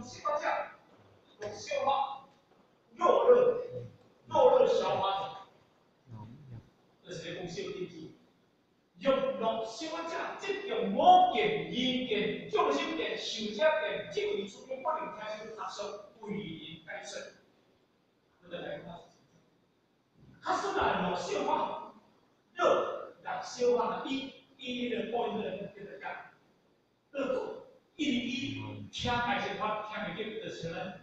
消化降，有消化肉热消化者，这是咧讲小电子。肉落消化者，即种五件、二件、重心件、受者件，即类出现可能听受学术为因解释。我哋来看。它是哪有消化热来消化的一的波音的这个讲热度101听排泄法听袂见就是呢，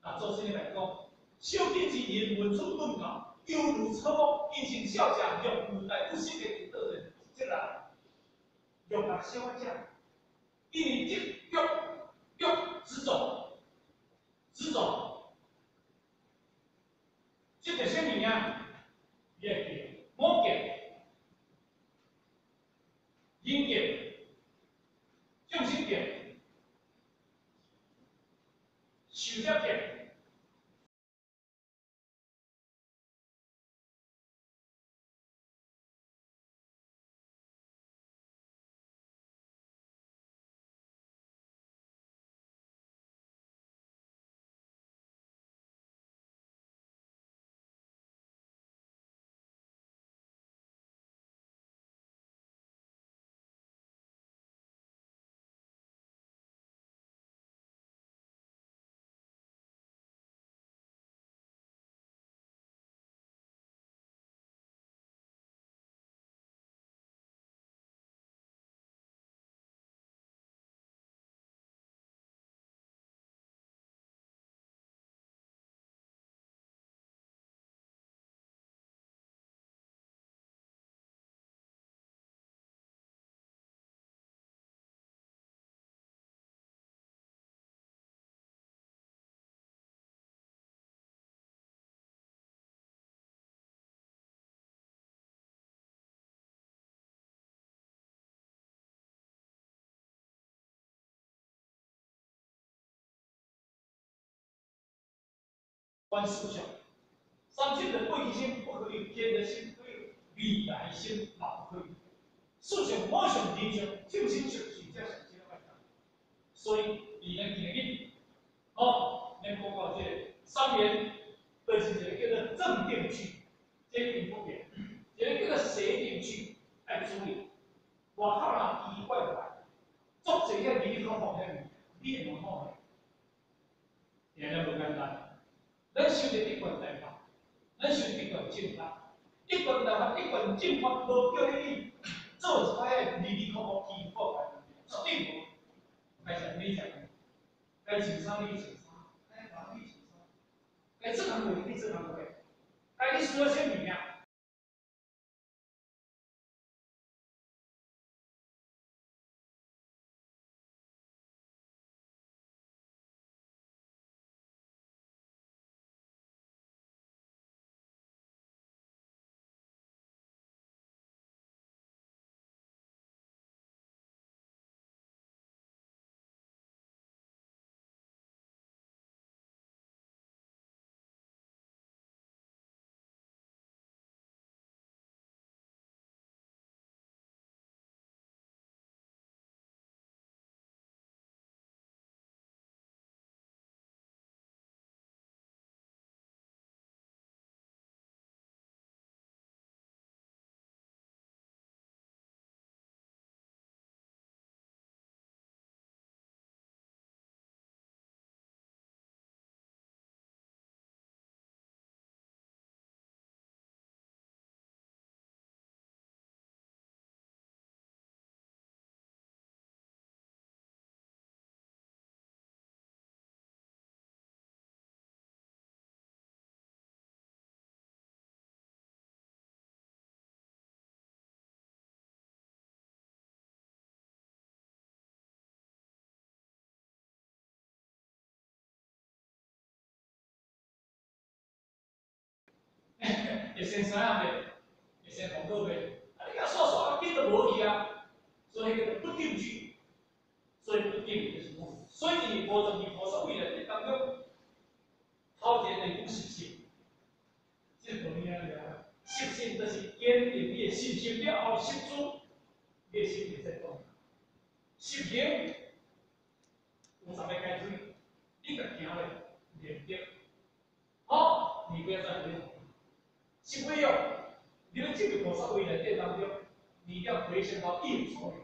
那做这个来讲，小电子因文出论稿，犹如草木因成小者，用古代不新的道理，即个用来消化者，因为即肉脂种，即个什么呀？也毛件、阴件、重心件、受者件。观思想，三千的贵心不可以，天人心可以，未来心老可以。思想妄想天想，就心想取在想这个外头。所以，你能今日，能讲到这个三元，就是一个叫做正定句，这个不变，一个叫做邪定句，要注意。外口人奇奇怪怪，作这个理科方面，你会蛮好的，也那不简单。咱修的一贯大法，咱修一贯正法，一贯大法，一贯正法，无叫你做一摆理科科奇怪怪，绝对无。该啥你讲，该情商你情商，该法你情商，该这行为你这行为，该你需要什么呀？会先啥样的？会先红豆呗。啊，你讲说说，紧都无去啊，所以叫做不定句。所以不定就是无，所以你无就你无所谓的，你当中考一个内部习性，这个咩啊？习性就是坚定你的信心了后，习主你的心就在动。习行有啥物解水？回旋到一无所有，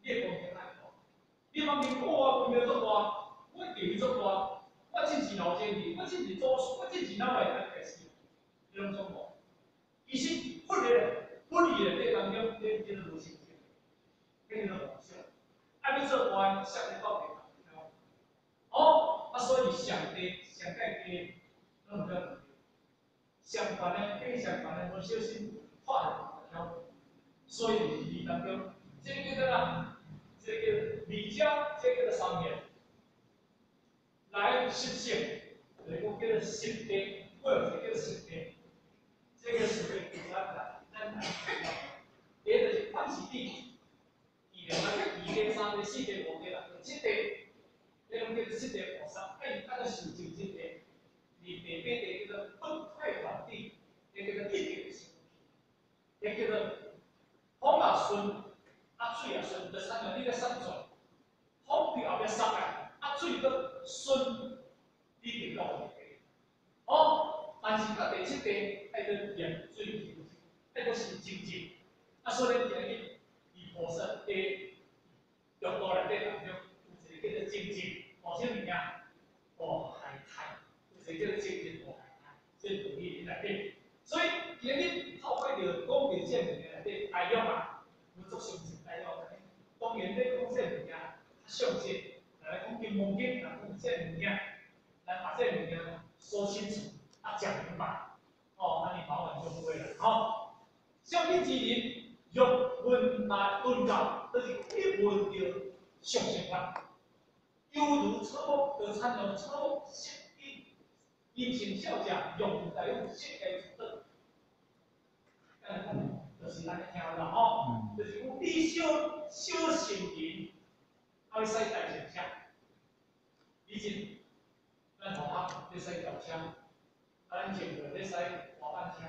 你光天爱好，你方面我规个做大，我地位做大，我进前老经理，我进前做，我进前哪会当开始？你拢做无？其实不离的当中，你叫做无成就，迄叫做妄想。啊，你做大，上帝到底哦，啊，所以上帝上界嘅，拢唔得。相反呢，非相反呢，我小心画的条，所以你当中，这个叫做这个比较，这个的上面来实现，这个叫做实践，或者这个实践，这个是会比较难，也就是关系地，2点3点4点5点啦，7点，这种叫做7点53，那个是经济点，你北边的一个分派反地。这个一点是，也叫做风也顺，啊水也顺，就三样你个三种，风对后壁塞来，啊水个顺，你就到位。好，但是到第7点，爱个盐水平，爱个是清净，啊所以今日以菩萨的六道内底当中，有一个叫做清净，哦什么物件？哦海苔，有一个叫做清净哦海苔，这是义内底。所以今日透过着讲明这物件内底爱用啊，有足相信爱用。当然，你讲这物件较详细，来讲金毛经，来讲这物件，来把这物件说清楚，啊讲明白，哦，那你早晚就会了。好，小品之人用文来论教，就是一文着上生法，犹如草木，就参用草木适应，因性小者用在用适应处。就是咱听到吼，就是讲你小心人，爱使大成车，以前咱同学咧使轿车，啊咱前辈咧使大班车，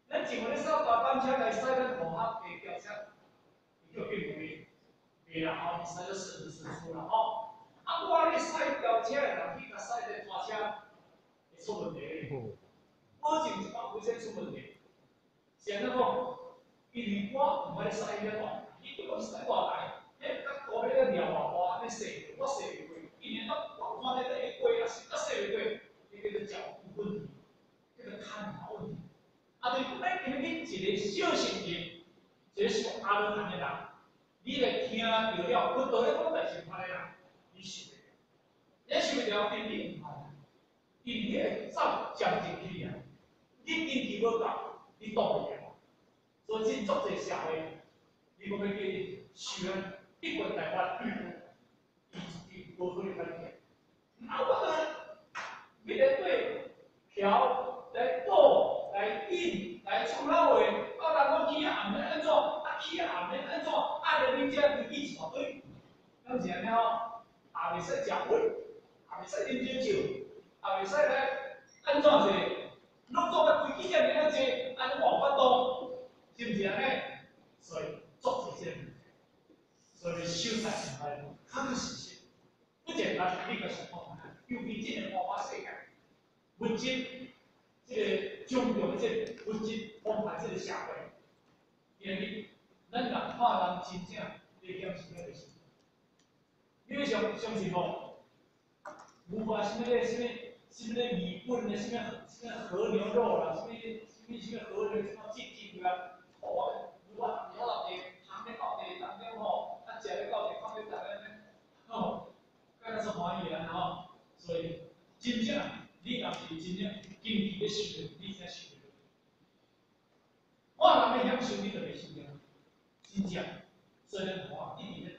咱前辈咧使大班车来使咱同学嘅轿车，伊就变袂啦吼，使咗时出啦吼。啊，我咧使轿车，人去甲使个大车，会出问题。保证一百%出问题。现在讲。因为我唔爱使遐大，伊对我使大台，迄甲高迄个料偌大，安尼细，我细袂过。因为我看咧一过啊，是啊细袂过，迄叫做脚步问题，迄个看头问题。啊，对，咱今日一个小成人，一个上阿罗汉的人，你来听着了，不倒咧讲大乘法的人，你受袂了，你受袂了，对你唔好，因为你会走将进去啊，你根基无够，你挡袂了。所以真足侪社会，你讲要叫伊受啊，一棍台湾，伊无可能反应。啊，我得要来对调来倒来引来出老话，啊，人讲起啊，毋免安怎，啊起啊，毋免安怎，啊，人民这利益一大堆，咱是安尼吼，也袂使食荤，也袂使啉酒，也袂使来安怎者，拢做个规矩遮尔啊济，安尼无法度。是不是安尼？所以做这些，所以修才成来较实现，不简单，你个想方法，尤其这个魔法世界，物质这个中国这个物质崩坏这个社会，因为咱人看人真正你点是咩个事？你要相信无？无管什么米粉的，什么和牛肉啦，什么和牛什么鸡啊。哦，如果你到地，行咧到地当中吼，啊食咧到地，看咧在咧，吼，干那是欢喜啦吼。所以真正你若是真正经济咧受着，你才受着。我人要享受，你就袂受着，真正。所以咱看，一定咧。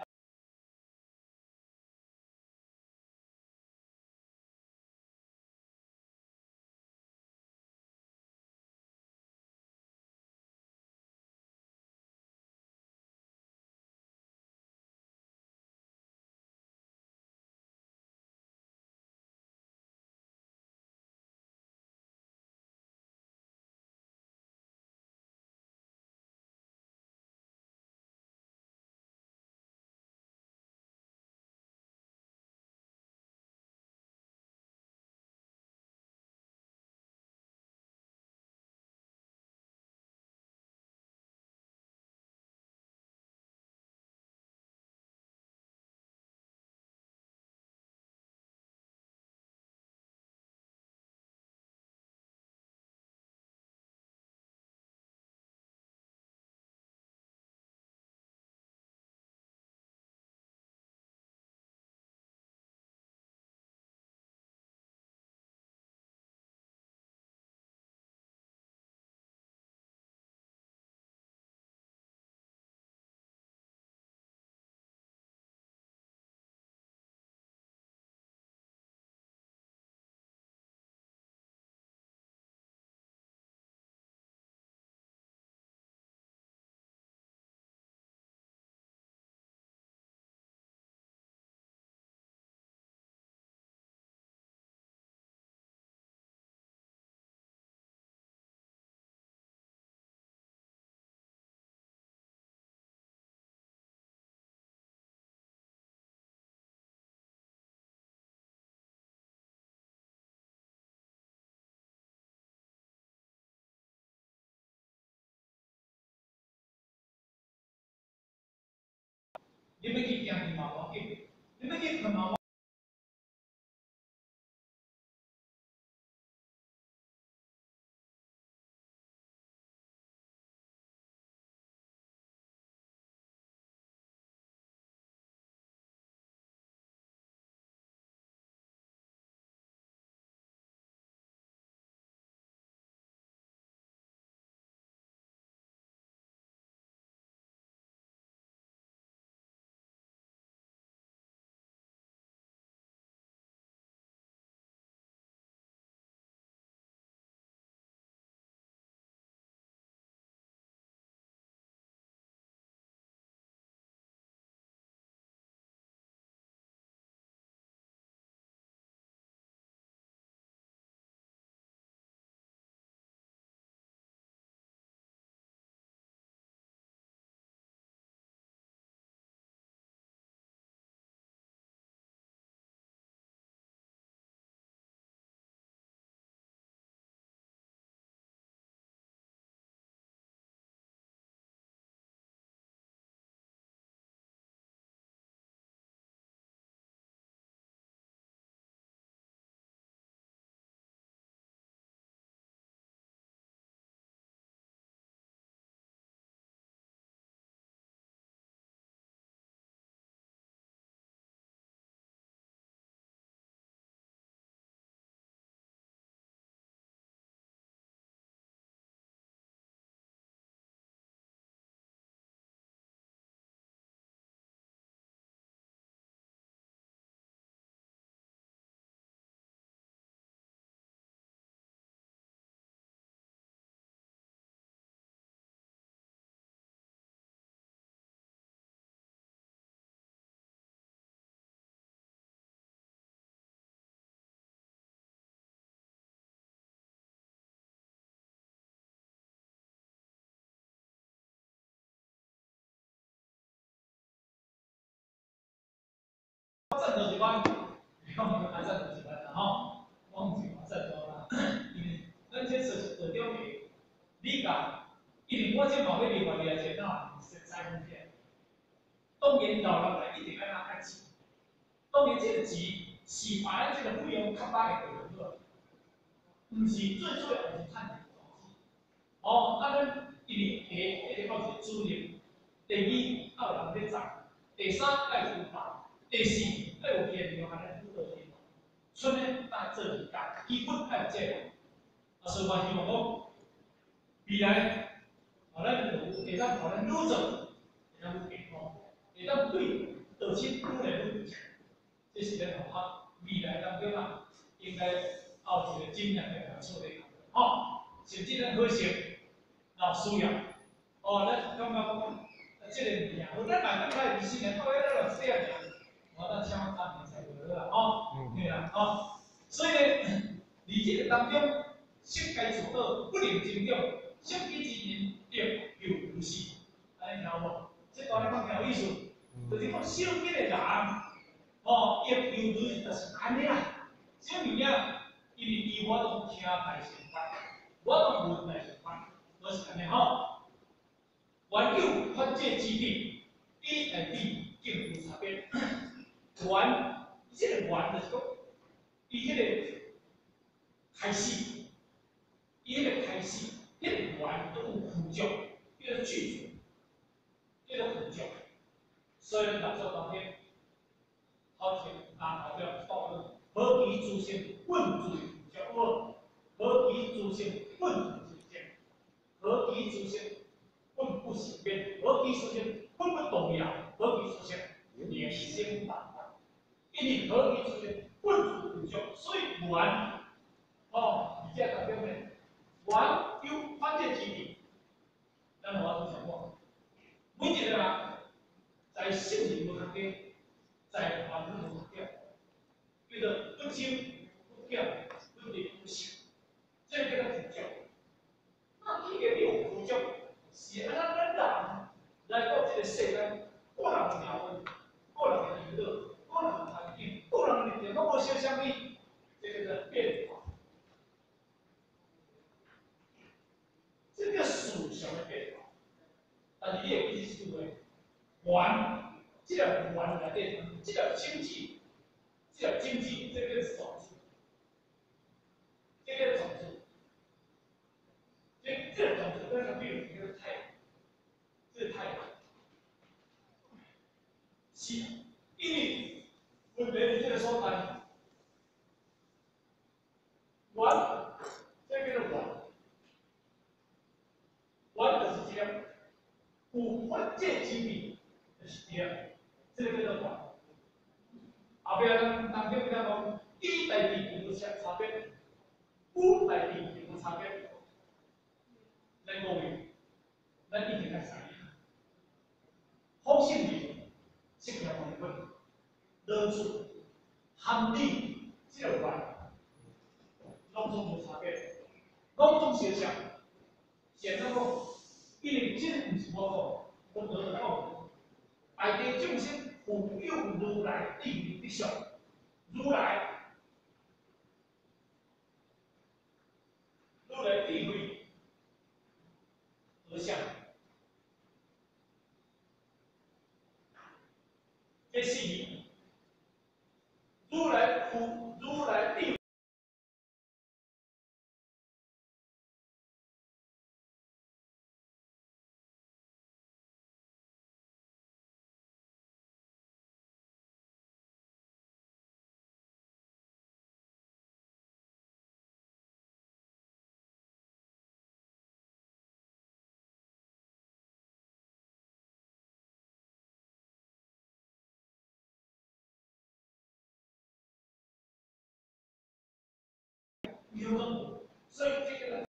你要去行去嘛无要紧，你要去看嘛。正头一班，讲还正头一班啦吼，忘记正头啦，因为咱这是学着的理解，因为我这毛要另外了解到是三分片，当然到落来一定要拿开钱，当然这个钱是把咱这个费用较大的回落，唔是最主要是趁钱。哦，啊，咱因为第一个靠一个资源，第二要有人咧赚，第三要有办，第四要有现场安尼辅导系统，所以呢，咱做理解，基本要有这个。啊，所以我希望讲未来，啊，咱会当互咱愈做，会当愈健康，会当对稻青愈来愈强，这是咱学校未来当中啊，应该有一个尽量的来做的。吼，甚至咱可行。老需要，哦，咱感觉讲，这个物件，我咱买刚才20年，到尾咱就这样讲，我咱相当年才有了哦，对啦，哦，所以呢，在这个当中，设该做好，不能增长，设计之年要有优势，安尼听有无？这段咧讲有意思，就是讲设计的人，哦，要有优势就是安尼啦，这物件，因为伊我都听大成法，我都问大成法。我是安尼吼，原有发展基地 A 和 B 并无差别。原，这个原就是讲，伊迄个开始，伊迄个开始，迄个原都有附属，迄个句子，迄个附属。所以咱做当天，好听，后边道论，何其诸性问诸附属，何其诸性问诸附属。何其出现，本不行变；何其出现，本不动摇；何其出现，连心淡淡。因为何其出现，本不腐朽，所以原哦，而且代表呢，原有发展基地。咱我都讲过，每一个人在性灵无学嘅，在法律无学嘅，叫做不精不教不灵不行，这个叫做腐朽。那伊个有辅助，是安怎咱人来到这个世间，个人的条件、个人的娱乐、个人的环境、个人的条件，无小啥物，这个叫变化，这个属相的变化。但是你也必须是对，还这个经济，这个经济这个种子，这个种子，这个种子跟着比如太阳，这是太阳，是，因为分别这个说法，完，这个的完就是这样，有关键之笔就是这样，这个叫做完。后边咱叫讲，一代比有差别，五代比有差别，咱讲的，咱一定要知。好性理是条文本，论述含义这个关，拢总无差别，拢总相像。现在讲，因为这不是我讲，我得讲，大家众生奉有如来定义的相，如来智慧而相，这是如来智慧。有个，所以这个。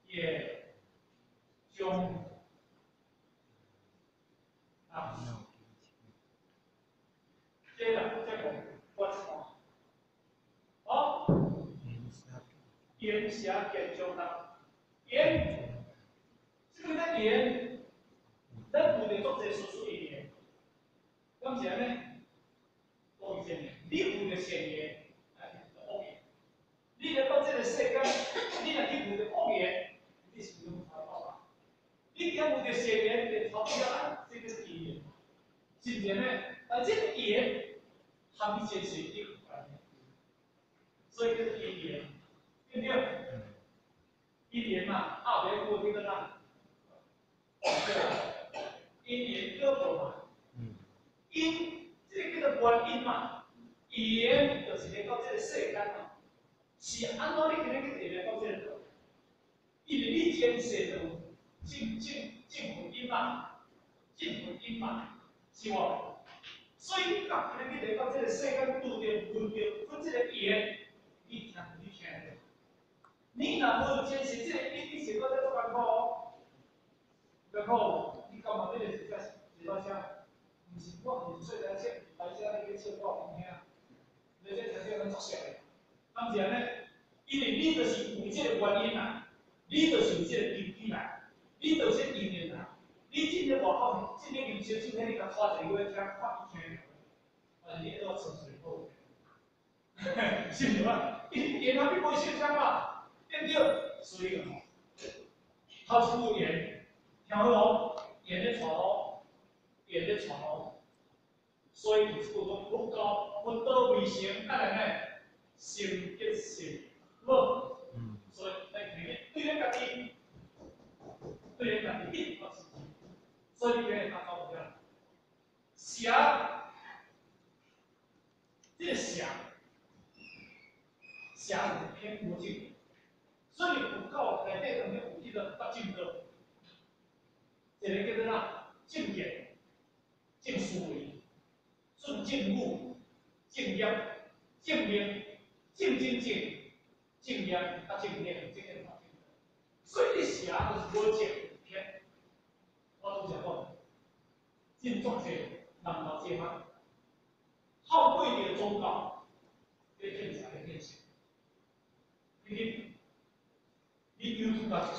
也中啊，接着再讲观察，好，言下见中啦，言，这个的言，咱不能做这说书言，咁是呢，讲先言，你有的先言，哎，恶言，你来到这个世间，你若去有的恶言，你是不用烦恼啊。你讲有的善言，就超标啊，这个是言，是不是呢？而这个言，含义先是一个观念，所以就是因缘，对不对？因缘嘛，后边有这个啦，对吧？因缘各不嘛，因这个叫做原因嘛。语言就是连到这个世间嘛，是安怎你今日去连到这个？因为你天生就有正负因嘛，正负因嘛，是无？所以你讲今日去连到这个世间，拄着分这个言，你听得。你若无坚持这个，你是搁在做艰苦哦，艰苦，你感觉这个是啥？毋是我20岁来写，来写你去笑我听，你这条件很作实的。当然呢，因为你就是有这个原因啦，你就是有这个根据啦，你就是因缘啦。你进入外口，进入人生，今天你甲拖一个月听，看伊听，你都纯粹好。是吧？因他并不会现象嘛，对不对？所以哦，他出言，听好言的传哦，言的传哦。所以就是讲佛教佛道未成，当然呢，成吉成乐。所以在里面对人家己，对人家己一定要自己。所以别人他搞不了，想，这个想是偏无尽。所以佛教内底当中有一个八正道，一个叫做哪正言、正思维、顺正语、正业、正命、正精正、正业、啊正念、正念法。所以你写就是无正偏，我都讲过，正宗者人老皆嘛，好贵的宗教，这天才的变形，你 YouTube 啊，